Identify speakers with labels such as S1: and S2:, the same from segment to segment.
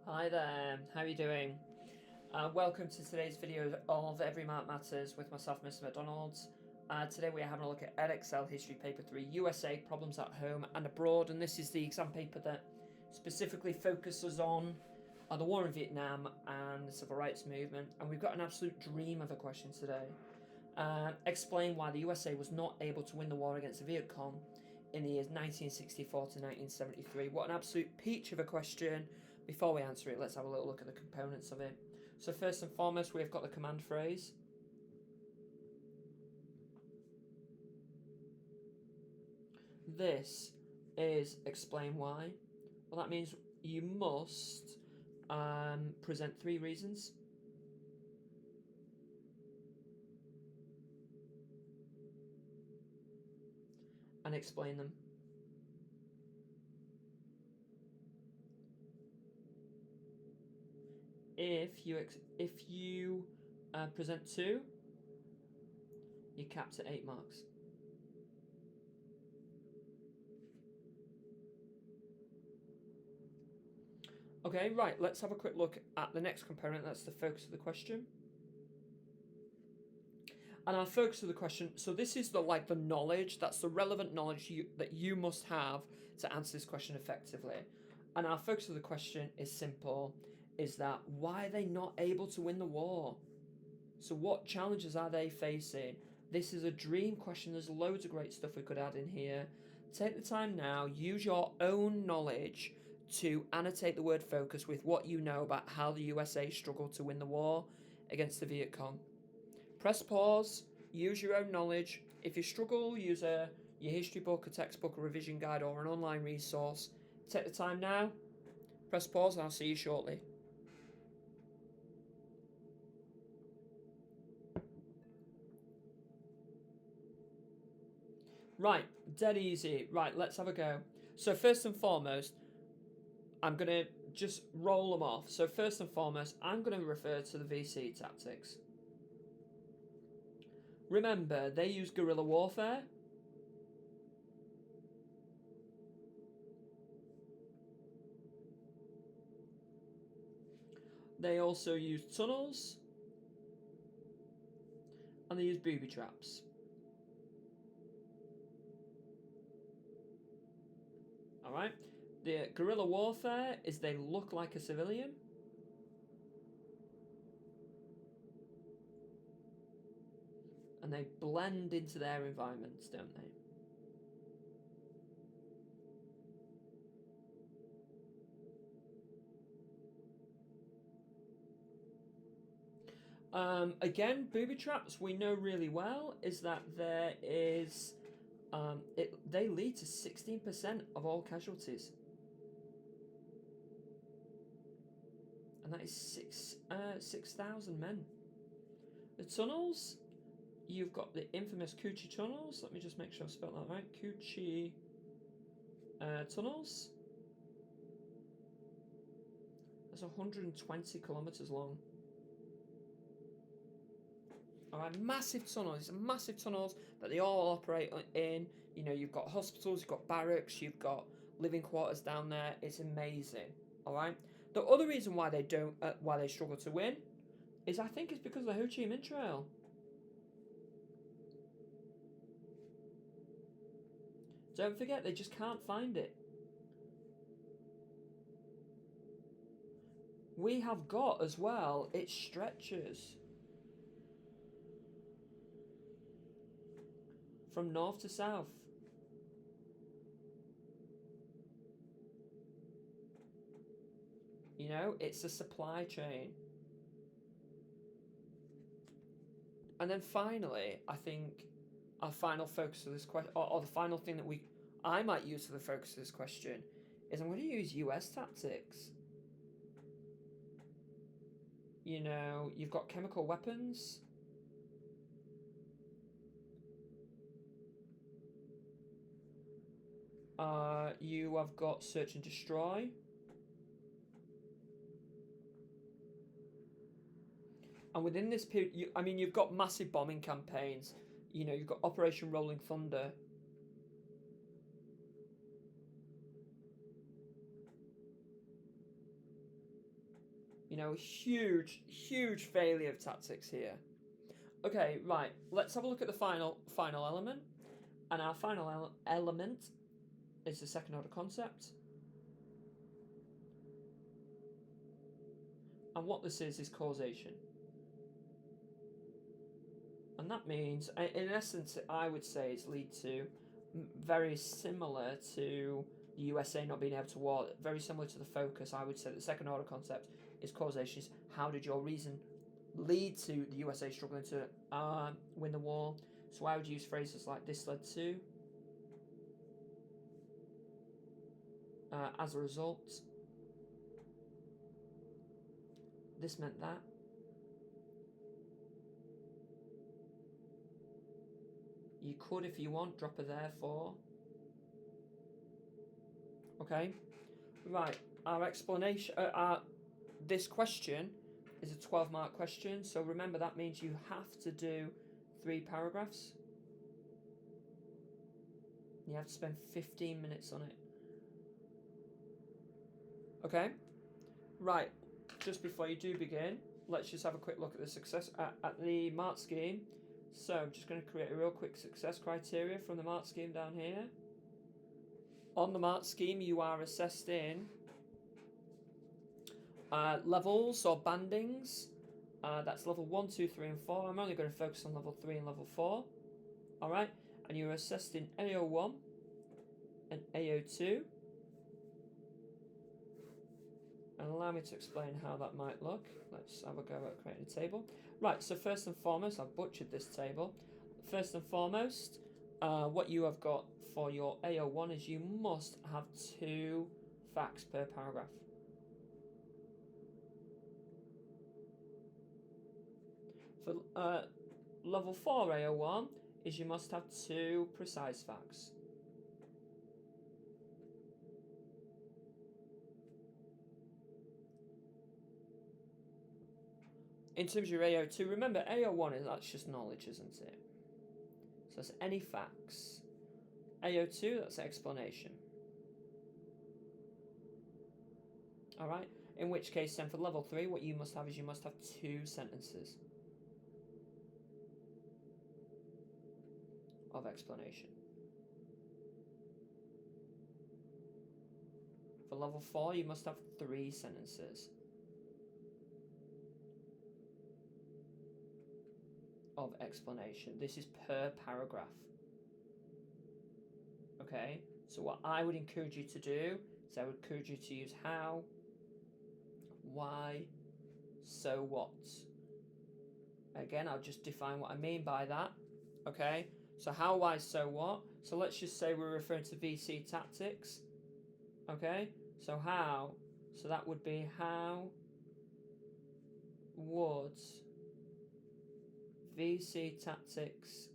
S1: Hi there, how are you doing? Welcome to today's video of Every Mark Matters with myself, Mr. McDonald's. Today we are having a look at Edexcel History Paper 3, USA, Problems at Home and Abroad, and this is the exam paper that specifically focuses on the war in Vietnam and the civil rights movement, and we've got an absolute dream of a question today. Explain why the USA was not able to win the war against the Viet Cong in the years 1964 to 1973. What an absolute peach of a question. Before we answer it, let's have a little look at the components of it. So first and foremost, we've got the command phrase. This is explain why. Well, that means you must present 3 reasons. And explain them. If you present 2, you're capped at 8 marks. Okay, right, let's have a quick look at the next component. That's the focus of the question. And our focus of the question, so this is the knowledge, that's the relevant knowledge that you must have to answer this question effectively. And our focus of the question is simple, is that why are they not able to win the war? So what challenges are they facing? This is a dream question. There's loads of great stuff we could add in here. Take the time now, use your own knowledge to annotate the word focus with what you know about how the USA struggled to win the war against the Viet Cong. Press pause, use your own knowledge. If you struggle, use your history book, a textbook, a revision guide, or an online resource. Take the time now, press pause, and I'll see you shortly. Right, dead easy. Right, let's have a go. So first and foremost, I'm going to just roll them off. So first and foremost, I'm going to refer to the VC tactics. Remember, they use guerrilla warfare. They also use tunnels. And they use booby traps. Alright, the guerrilla warfare is they look like a civilian. And they blend into their environments, don't they? Again, booby traps we know really well is that there is they lead to 16% of all casualties, and that is 6,000 men. The tunnels, you've got the infamous Cu Chi tunnels. Let me just make sure I spelled that right. Cu Chi tunnels. That's 120 kilometers long. Alright, massive tunnels, massive tunnels that they all operate in. You know, you've got hospitals, you've got barracks, you've got living quarters down there. It's amazing. Alright. The other reason why they why they struggle to win, is I think it's because of the Ho Chi Minh Trail. Don't forget, they just can't find it. We have got as well, it stretches from north to south. You know, it's a supply chain. And then finally, I think our final focus of this question, or the final thing that I might use for the focus of this question, is I'm going to use US tactics. You know, you've got chemical weapons. You have got search and destroy. And within this period, you've got massive bombing campaigns. You know, you've got Operation Rolling Thunder. huge failure of tactics here. Okay, right. Let's have a look at the final element, and our final element is the second order concept. And what this is causation. And that means, in essence, I would say it's lead to very similar to the USA not being able to war, very similar to the focus. I would say the second order concept is causation. Is how did your reason lead to the USA struggling to win the war? So I would use phrases like this led to, as a result, this meant that. You could, if you want, drop a therefore. Okay, right. Our explanation. This question is a 12-mark question, so remember that means you have to do 3 paragraphs. You have to spend 15 minutes on it. Okay, right. Just before you do begin, let's just have a quick look at the success at the mark scheme. So I'm just going to create a real quick success criteria from the mark scheme down here. On the mark scheme, you are assessed in levels or bandings. That's level 1, 2, 3, and 4. I'm only going to focus on level 3 and level 4. Alright, and you're assessed in AO1 and AO2. And allow me to explain how that might look. Let's have a go at creating a table. Right, so first and foremost, I've butchered this table. First and foremost, what you have got for your AO1 is you must have 2 facts per paragraph. For level 4 AO1 is you must have 2 precise facts. In terms of your AO2, remember AO1 that's just knowledge, isn't it? So that's any facts. AO2, that's explanation. Alright, in which case then for level 3, what you must have is you must have 2 sentences of explanation. For level 4, you must have 3 sentences of explanation. This is per paragraph. Okay, so what I would encourage you to do is I would encourage you to use how, why, so what. Again, I'll just define what I mean by that. Okay, so how, why, so what. So let's just say we're referring to VC tactics. Okay, so how, so that would be how would VC tactics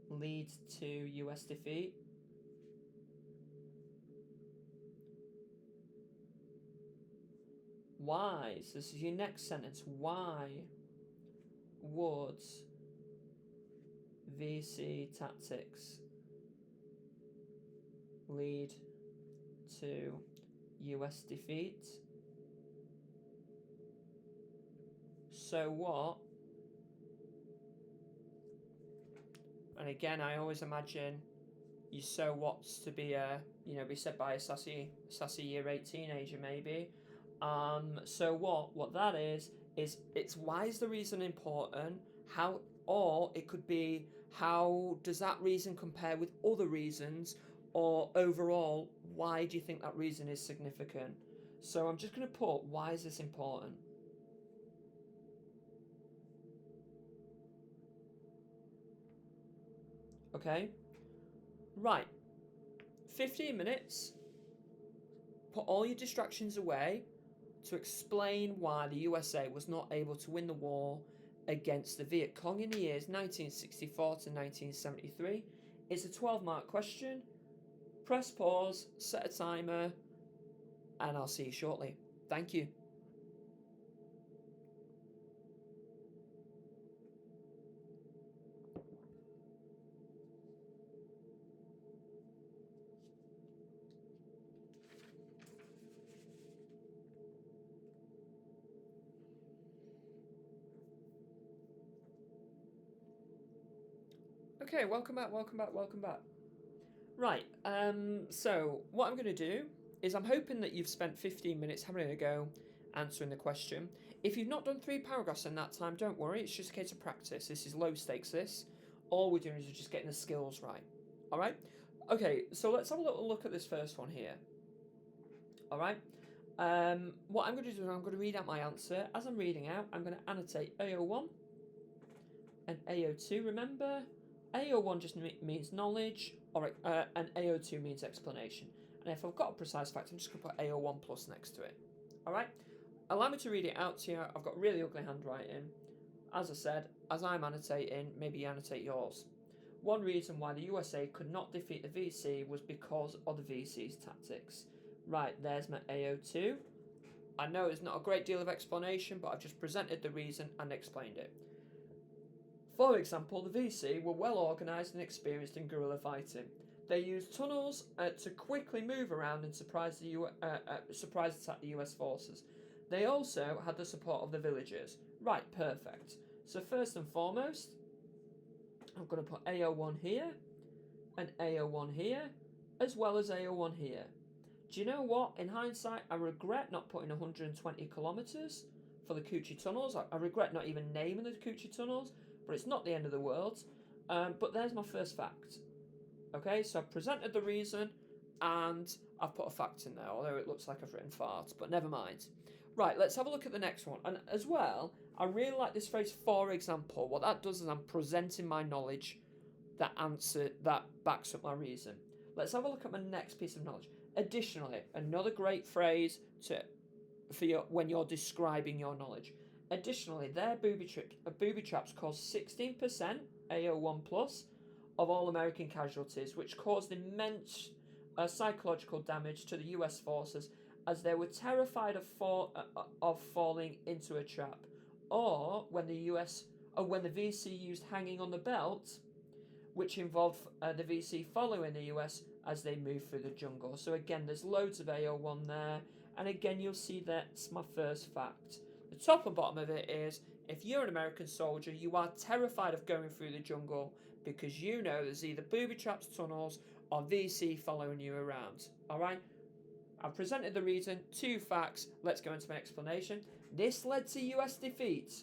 S1: lead to US defeat? Why? So this is your next sentence. Why would VC tactics lead to US defeat? So what? And again, I always imagine your so what's to be be said by a sassy year 8 teenager maybe. So what that is it's why is the reason important? How, or it could be how does that reason compare with other reasons, or overall why do you think that reason is significant? So I'm just going to put why is this important? Okay, right, 15 minutes, put all your distractions away to explain why the USA was not able to win the war against the Viet Cong in the years 1964 to 1973. It's a 12-mark question. Press pause, set a timer, and I'll see you shortly. Thank you. Okay, welcome back. Right, so what I'm going to do is I'm hoping that you've spent 15 minutes having a go answering the question. If you've not done 3 paragraphs in that time, don't worry, it's just a case of practice. This is low stakes, this. All we're doing is just getting the skills right. Alright? Okay, so let's have a little look at this first one here. Alright? What I'm going to do is I'm going to read out my answer. As I'm reading out, I'm going to annotate AO1 and AO2. Remember, AO1 just means knowledge, and AO2 means explanation. And if I've got a precise fact, I'm just going to put AO1 plus next to it. Alright? Allow me to read it out to you. I've got really ugly handwriting. As I said, as I'm annotating, maybe you annotate yours. One reason why the USA could not defeat the VC was because of the VC's tactics. Right, there's my AO2. I know there's not a great deal of explanation, but I've just presented the reason and explained it. For example, the VC were well organised and experienced in guerrilla fighting. They used tunnels to quickly move around and surprise attack the US forces. They also had the support of the villagers. Right, perfect. So first and foremost, I'm going to put AO1 here and AO1 here, as well as AO1 here. Do you know what? In hindsight, I regret not putting 120 kilometres for the Coochie tunnels. I regret not even naming the Coochie tunnels, but it's not the end of the world. But there's my first fact. Okay, so I've presented the reason and I've put a fact in there, although it looks like I've written fart, but never mind. Right, let's have a look at the next one. And as well, I really like this phrase, for example. What that does is I'm presenting my knowledge that backs up my reason. Let's have a look at my next piece of knowledge. Additionally, another great phrase when you're describing your knowledge. Additionally, their booby traps caused 16% AO1 plus of all American casualties, which caused immense psychological damage to the US forces as they were terrified of falling into a trap, or when the VC used hanging on the belt, which involved the VC following the US as they move through the jungle. So again, there's loads of AO1 there, and again, you'll see that's my first fact. The top and bottom of it is, if you're an American soldier, you are terrified of going through the jungle because you know there's either booby traps, tunnels, or VC following you around. Alright? I've presented the reason, 2 facts, let's go into my explanation. This led to US defeat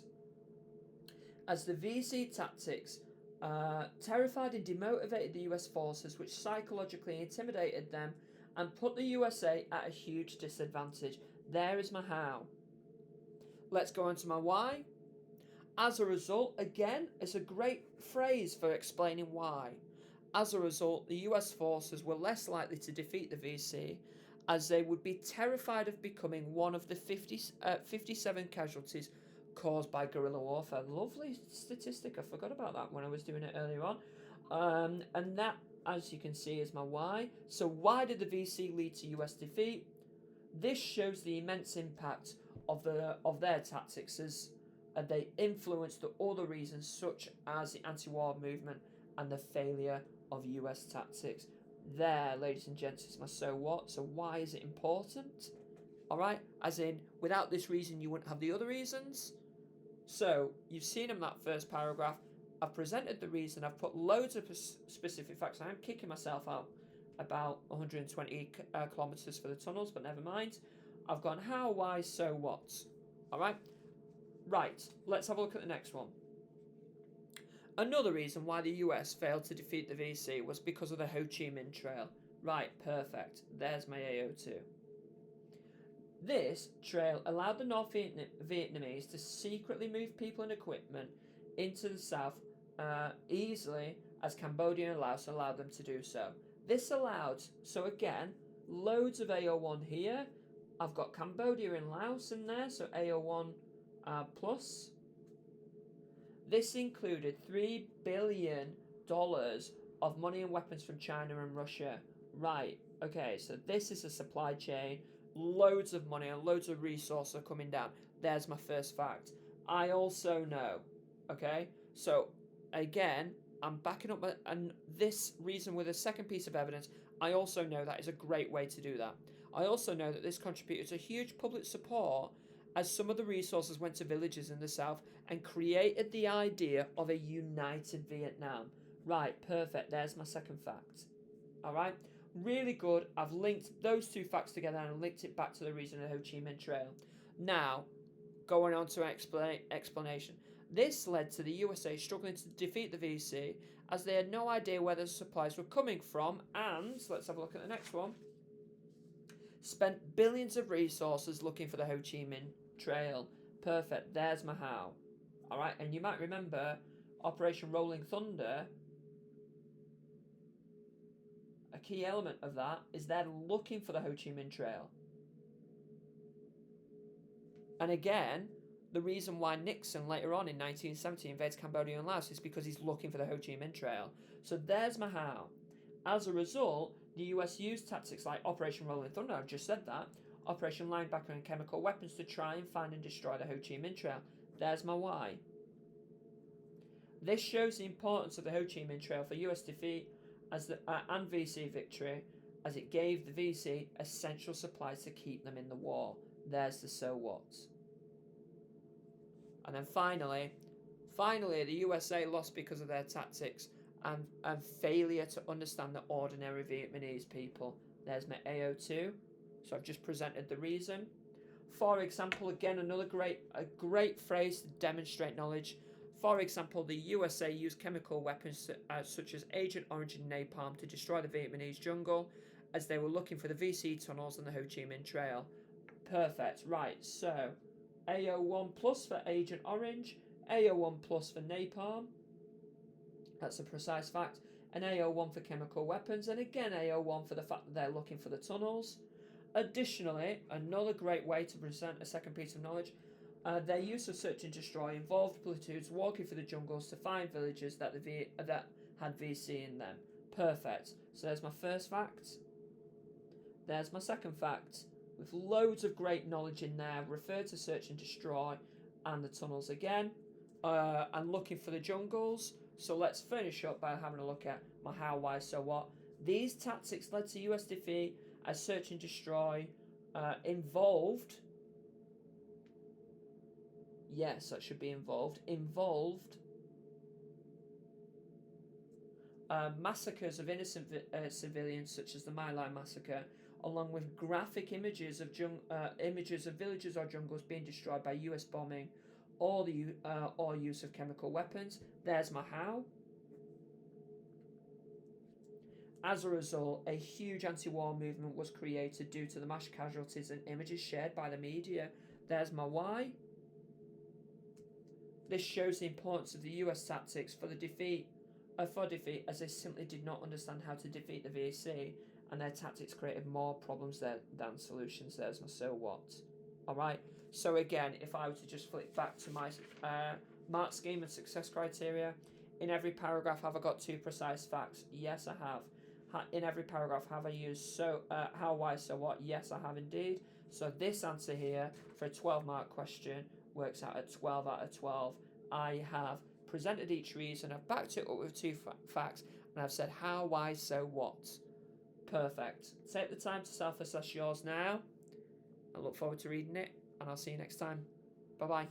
S1: as the VC tactics terrified and demotivated the US forces, which psychologically intimidated them and put the USA at a huge disadvantage. There is my how. Let's go on to my why. As a result, again, it's a great phrase for explaining why. As a result, the US forces were less likely to defeat the VC, as they would be terrified of becoming one of the 57 casualties caused by guerrilla warfare. Lovely statistic. I forgot about that when I was doing it earlier on. And that, as you can see, is my why. So why did the VC lead to US defeat? This shows the immense impact of their tactics as they influenced the other reasons, such as the anti-war movement and the failure of US tactics. There, ladies and gents, is my so what. So why is it important? Alright, as in, without this reason you wouldn't have the other reasons. So, you've seen in that first paragraph, I've presented the reason, I've put loads of specific facts. I'm kicking myself out about 120 kilometres for the tunnels, but never mind. I've gone how, why, so what. Alright? Right, let's have a look at the next one. Another reason why the US failed to defeat the VC was because of the Ho Chi Minh Trail. Right, perfect. There's my AO2. This trail allowed the North Vietnamese to secretly move people and equipment into the south easily, as Cambodia and Laos allowed them to do so. This allowed, so again, loads of AO1 here. I've got Cambodia and Laos in there, so AO1 plus. This included $3 billion of money and weapons from China and Russia. Right, okay, so this is a supply chain. Loads of money and loads of resources are coming down. There's my first fact. I also know, okay, so again, I'm backing up and this reason with a second piece of evidence. I also know that is a great way to do that. I also know that this contributed to huge public support as some of the resources went to villages in the south and created the idea of a united Vietnam. Right, perfect. There's my second fact. All right, really good. I've linked those two facts together and linked it back to the reason of the Ho Chi Minh Trail. Now, going on to explanation. This led to the USA struggling to defeat the VC as they had no idea where the supplies were coming from, and let's have a look at the next one. Spent billions of resources looking for the Ho Chi Minh Trail. Perfect. There's my how. All right, and you might remember Operation Rolling Thunder. A key element of that is they're looking for the Ho Chi Minh Trail. And again, the reason why Nixon later on in 1970 invades Cambodia and Laos is because he's looking for the Ho Chi Minh Trail. So there's my how. As a result, the US used tactics like Operation Rolling Thunder, I've just said that, Operation Linebacker and chemical weapons to try and find and destroy the Ho Chi Minh Trail. There's my why. This shows the importance of the Ho Chi Minh Trail for US defeat and VC victory, as it gave the VC essential supplies to keep them in the war. There's the so what. And then finally, the USA lost because of their tactics and failure to understand the ordinary Vietnamese people. There's my AO2. So I've just presented the reason. For example, again, a great phrase to demonstrate knowledge. For example, the USA used chemical weapons such as Agent Orange and napalm to destroy the Vietnamese jungle as they were looking for the VC tunnels and the Ho Chi Minh Trail. Perfect. Right, so AO1 plus for Agent Orange, AO1 plus for napalm. That's a precise fact. And AO1 for chemical weapons, and again AO1 for the fact that they're looking for the tunnels. Additionally, another great way to present a second piece of knowledge, their use of search and destroy involved platoons walking through the jungles to find villages that had VC in them. Perfect. So there's my first fact. There's my second fact. With loads of great knowledge in there, refer to search and destroy and the tunnels again, and looking for the jungles. So let's finish up by having a look at my how, why, so what. These tactics led to US defeat as search and destroy involved. Yes, that should be involved. Massacres of innocent civilians, such as the My Lai massacre, along with graphic images of villages or jungles being destroyed by US bombing or use of chemical weapons. There's my how. As a result, a huge anti-war movement was created due to the mass casualties and images shared by the media. There's my why. This shows the importance of the US tactics for defeat, as they simply did not understand how to defeat the VC, and their tactics created more problems than solutions. There's my so what. Alright, so again, if I were to just flip back to my mark scheme and success criteria, in every paragraph have I got two precise facts? Yes, I have. In every paragraph have I used how, why, so what? Yes, I have indeed. So this answer here for a 12-mark question works out at 12 out of 12. I have presented each reason, I've backed it up with two facts, and I've said how, why, so what. Perfect. Take the time to self-assess yours now. I look forward to reading it, and I'll see you next time. Bye-bye.